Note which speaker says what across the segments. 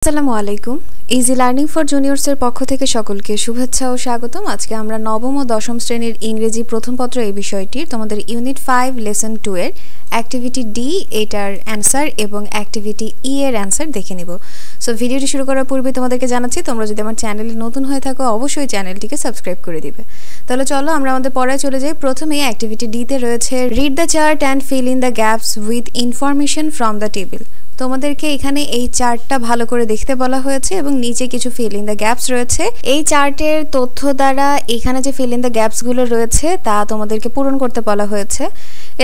Speaker 1: আসসালামু আলাইকুম। Easy learning for জুনিয়র্সের পক্ষ থেকে সকলকে শুভেচ্ছা ও স্বাগতম। আজকে আমরা নবম ও দশম শ্রেণীর ইংরেজি প্রথম পত্র এই বিষয়টির তোমাদের ইউনিট 5 লেসন 2 এর অ্যাক্টিভিটি ডি এটার অ্যান্সার এবং অ্যাক্টিভিটি ই এর অ্যান্সার দেখে নিব। সো ভিডিওটি শুরু করার পূর্বে তোমাদেরকে জানাচ্ছি, তোমরা যদি আমার চ্যানেলে নতুন হয়ে থাকো অবশ্যই চ্যানেলটিকে সাবস্ক্রাইব করে দিবে। তাহলে চলো আমরা আমাদের পড়ায় চলে যাই। প্রথমে অ্যাক্টিভিটি ডিতে রয়েছে read the chart and fill in the gaps with information from the table. তোমাদেরকে এখানে এই চার্টটা ভালো করে দেখতে বলা হয়েছে এবং নিচে কিছু ফিল ইন দ্য গ্যাপস রয়েছে। এই চার্টের তথ্য দ্বারা এখানে যে ফিল ইন দ্য গ্যাপসগুলো রয়েছে তা তোমাদেরকে পূরণ করতে বলা হয়েছে।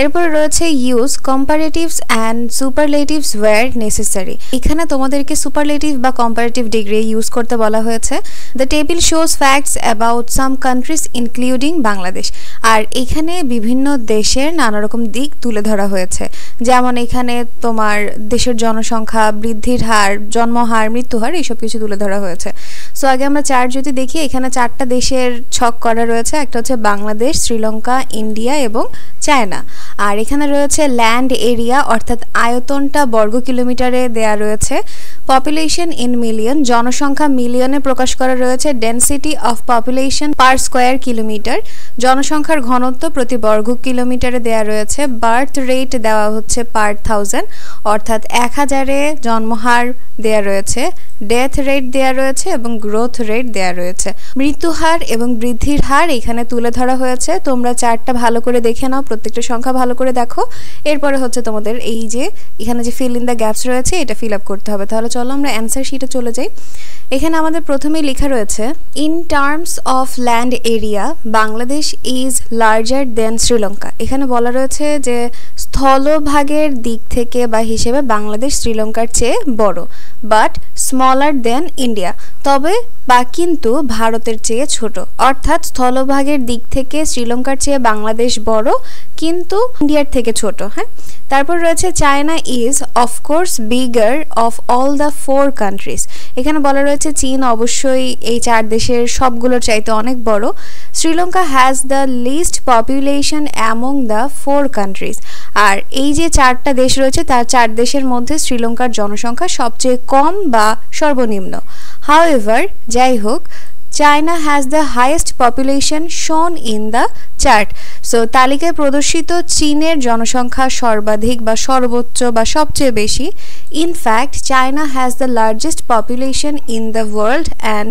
Speaker 1: এরপরে রয়েছে use comparatives and superlatives where necessary. এখানে তোমাদেরকে সুপারলেটিভ বা কম্পারেটিভ ডিগ্রি ইউজ করতে বলা হয়েছে। The table shows facts about some countries including Bangladesh. আর এখানে বিভিন্ন দেশের নানা রকম দিক তুলে ধরা হয়েছে, যেমন এখানে তোমার দেশের জনসংখ্যা, বৃদ্ধির হার, জন্মহার, মৃত্যুহার এইসব কিছু তুলে ধরা হয়েছে। সো আগে আমরা চার্ট যদি দেখি, এখানে চারটা দেশের ছক করা রয়েছে। একটা হচ্ছে বাংলাদেশ, শ্রীলঙ্কা, ইন্ডিয়া এবং চায়না। আর এখানে রয়েছে ল্যান্ড এরিয়া অর্থাৎ আয়তনটা বর্গ কিলোমিটারে দেয়া রয়েছে। পপুলেশন ইন মিলিয়ন, জনসংখ্যা মিলিয়নে প্রকাশ করা রয়েছে। Density of population per square kilometre, জনসংখ্যার ঘনত্ব প্রতি বর্গ কিলোমিটারে দেয়া রয়েছে। বার্থ রেট দেওয়া হচ্ছে পার 1000 অর্থাৎ 1000-এ জন্মহার দেয়া রয়েছে। ডেথ রেট দেয়া রয়েছে এবং গ্রোথ রেট দেয়া রয়েছে। মৃত্যুহার এবং বৃদ্ধির হার এখানে তুলে ধরা হয়েছে। তোমরা চার্টটা ভালো করে দেখে নাও, প্রত্যেকটা সংখ্যা ভালো করে দেখো। এরপরে হচ্ছে তোমাদের এই যে এখানে যে ফিল ইন দ্য গ্যাপস রয়েছে এটা ফিল আপ করতে হবে। তাহলে চলো আমরা অ্যান্সার শিটে চলে যাই। এখানে আমাদের প্রথমেই লেখা রয়েছে in terms of land area Bangladesh is larger দেন শ্রীলঙ্কা। এখানে বলা রয়েছে যে স্থলভাগের দিক থেকে বা হিসেবে বাংলাদেশ শ্রীলঙ্কার চেয়ে বড়, বাট স্মলার দেন ইন্ডিয়া, তবে বা কিন্তু ভারতের চেয়ে ছোট। অর্থাৎ স্থলভাগের দিক থেকে শ্রীলঙ্কার চেয়ে বাংলাদেশ বড় কিন্তু ইন্ডিয়ার থেকে ছোট। হ্যাঁ, তারপর রয়েছে China is of course bigger of all the 4 countries. এখানে বলা রয়েছে চীন অবশ্যই এই 4 দেশের সবগুলোর চাইতে অনেক বড়। Sri Lanka has the least population among the 4 countries. আর এই যে 4টা দেশ রয়েছে তার 4 দেশের মধ্যে শ্রীলঙ্কার জনসংখ্যা সবচেয়ে কম বা সর্বনিম্ন। হাউএভার, যাই হোক, China has the highest population শোন ইন দ্য চার্ট। সো তালিকায় প্রদর্শিত চীনের জনসংখ্যা সর্বাধিক বা সর্বোচ্চ বা সবচেয়ে বেশি। In fact China has the largest population in the world and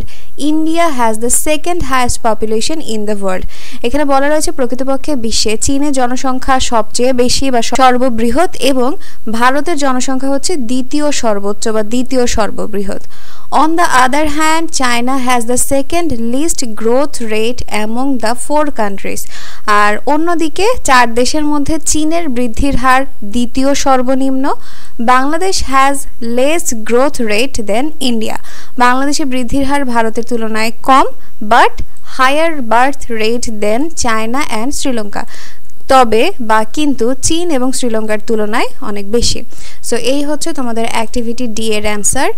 Speaker 1: India has the second highest population in the world. এখানে বলা রয়েছে প্রকৃতপক্ষে বিশ্বে চীনের জনসংখ্যা সবচেয়ে বেশি বা সর্ববৃহৎ এবং ভারতের জনসংখ্যা হচ্ছে দ্বিতীয় সর্বোচ্চ বা দ্বিতীয় সর্ববৃহৎ। On the other hand, China has the second least growth rate among the 4 countries. আর অন্যদিকে 4 দেশের মধ্যে চীনের বৃদ্ধির হার দ্বিতীয় সর্বনিম্ন। Bangladesh has less growth rate than India. বাংলাদেশের বৃদ্ধির হার ভারতের তুলনায় কম, but higher birth rate than China and Sri Lanka, তবে বা কিন্তু চীন এবং শ্রীলঙ্কার তুলনায় অনেক বেশি। সো এই হচ্ছে তোমাদের অ্যাক্টিভিটি ডি এর অ্যান্সার।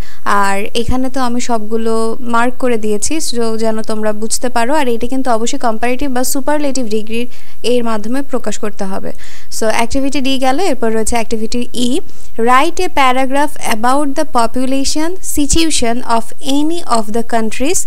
Speaker 1: আর এখানে তো আমি সবগুলো মার্ক করে দিয়েছি সো যেন তোমরা বুঝতে পারো। আর এটা কিন্তু অবশ্যই কম্পারেটিভ বা সুপারলেটিভ ডিগ্রির এর মাধ্যমে প্রকাশ করতে হবে। সো অ্যাক্টিভিটি ডি গেল, এরপর রয়েছে activity E. Write a paragraph about the population situation of any of the countries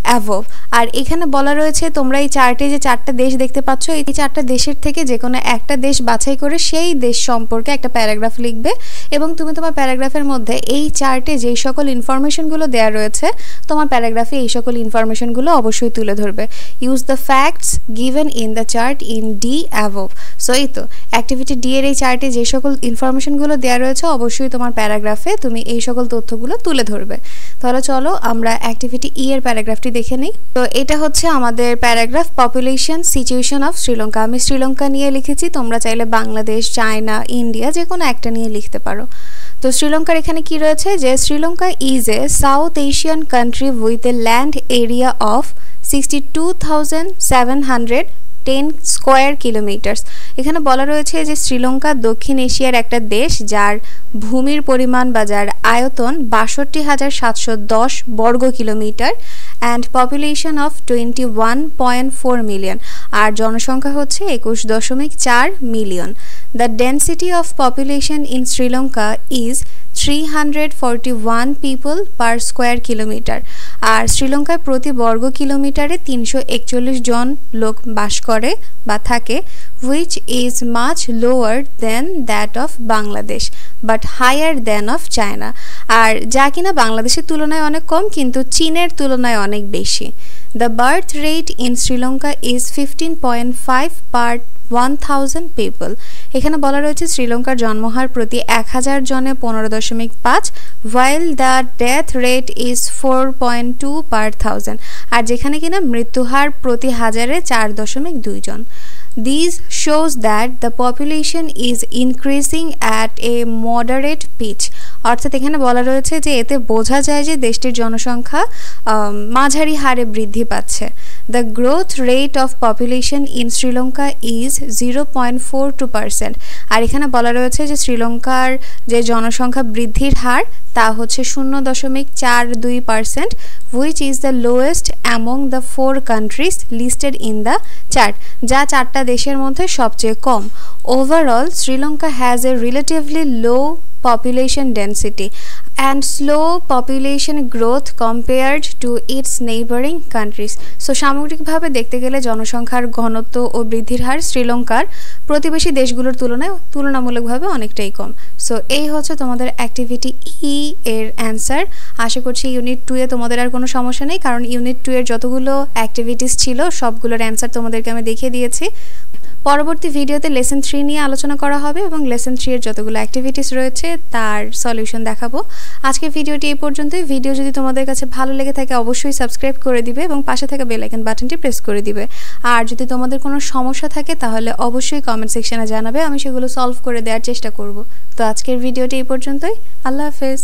Speaker 1: above. আর এখানে বলা রয়েছে তোমরা এই চার্টে যে 4টা দেশ দেখতে পাচ্ছ, এই 4টা দেশের থেকে যে কোনো একটা দেশ বাছাই করে সেই দেশ সম্পর্কে একটা প্যারাগ্রাফ লিখবে এবং তুমি তোমার প্যারাগ্রাফের মধ্যে এই চার্টে যেই সকল ইনফরমেশনগুলো দেওয়া রয়েছে তোমার প্যারাগ্রাফে এই সকল ইনফরমেশনগুলো অবশ্যই তুলে ধরবে। Use the facts given in the chart in D অ্যাভভ। So এই তো অ্যাক্টিভিটি ডি এর এই চার্টে যে সকল ইনফরমেশনগুলো দেওয়া রয়েছে অবশ্যই তোমার প্যারাগ্রাফে তুমি এই সকল তথ্যগুলো তুলে ধরবে। তাহলে চলো আমরা অ্যাক্টিভিটি ই এর প্যারাগ্রাফটি দেখে নিই। তো এটা হচ্ছে আমাদের paragraph population situation of Sri Lanka. আমি শ্রীলঙ্কা নিয়ে লিখেছি, তোমরা চাইলে বাংলাদেশ, চায়না, ইন্ডিয়া যে কোনো একটা নিয়ে লিখতে পারো। তো শ্রীলঙ্কার এখানে কি রয়েছে যে Sri Lanka is a south Asian country with a land area of 62,710 square kilometres. এখানে বলা রয়েছে যে শ্রীলঙ্কা দক্ষিণ এশিয়ার একটা দেশ যার ভূমির পরিমাণ বা যার আয়তন 62,710 বর্গ kilometre and population of 21.4 million. আর জনসংখ্যা হচ্ছে 21.4 million. The density of population in Sri Lanka is 341 people per square kilometre. আর শ্রীলঙ্কায় প্রতি বর্গ কিলোমিটারে 341 জন লোক বাস করে বা থাকে, which is much lower than that of Bangladesh but higher than of China. আর যা কিনা বাংলাদেশের তুলনায় অনেক কম কিন্তু চীনের তুলনায় অনেক বেশি। The birth rate in Sri Lanka is 15.5 per 1000 people. এখানে বলা রয়েছে শ্রীলঙ্কার জন্মহার প্রতি 1000 জনে 15.5, while the death rate is 4.2 পার 1000। আর যেখানে কিনা মৃত্যুহার প্রতি হাজারে 4.2 জন। These shows that the population is increasing at a moderate pitch. অর্থাৎ এখানে বলা রয়েছে যে এতে বোঝা যায় যে দেশটির জনসংখ্যা মাঝারি হারে বৃদ্ধি পাচ্ছে। The growth rate of population in Sri Lanka is 0.42%. আর এখানে বলা রয়েছে যে শ্রীলঙ্কার যে জনসংখ্যা বৃদ্ধির হার তা হচ্ছে 0.42%, which is the lowest among the 4 countries listed in the chart, যা 4টা দেশের মধ্যে সবচেয়ে কম। Overall, Sri Lanka has a relatively low population density and slow population growth compared to its neighboring countries. So সামগ্রিকভাবে দেখতে গেলে জনসংখ্যার ঘনত্ব ও বৃদ্ধির হার শ্রীলঙ্কার প্রতিবেশী দেশগুলোর তুলনায় তুলনামূলকভাবে অনেকটাই কম। সো এই হচ্ছে তোমাদের অ্যাক্টিভিটি ই এর অ্যান্সার। আশা করছি ইউনিট 2 এ তোমাদের আর কোনো সমস্যা নেই, কারণ ইউনিট 2 এর যতগুলো অ্যাক্টিভিটিস ছিল সবগুলোর অ্যান্সার তোমাদেরকে আমি দেখিয়ে দিয়েছি। পরবর্তী ভিডিওতে লেসন 3 নিয়ে আলোচনা করা হবে এবং লেসন 3 এর যতগুলো অ্যাক্টিভিটিস রয়েছে তার সলিউশন দেখাবো। আজকের ভিডিওটি এই পর্যন্তই। ভিডিও যদি তোমাদের কাছে ভালো লেগে থাকে অবশ্যই সাবস্ক্রাইব করে দিবে এবং পাশে থাকা বেল আইকন বাটনটি প্রেস করে দিবে। আর যদি তোমাদের কোনো সমস্যা থাকে তাহলে অবশ্যই কমেন্ট সেকশনে জানাবে, আমি সেগুলো সলভ করে দেওয়ার চেষ্টা করব। তো আজকের ভিডিওটি এই পর্যন্তই। আল্লাহ হাফেজ।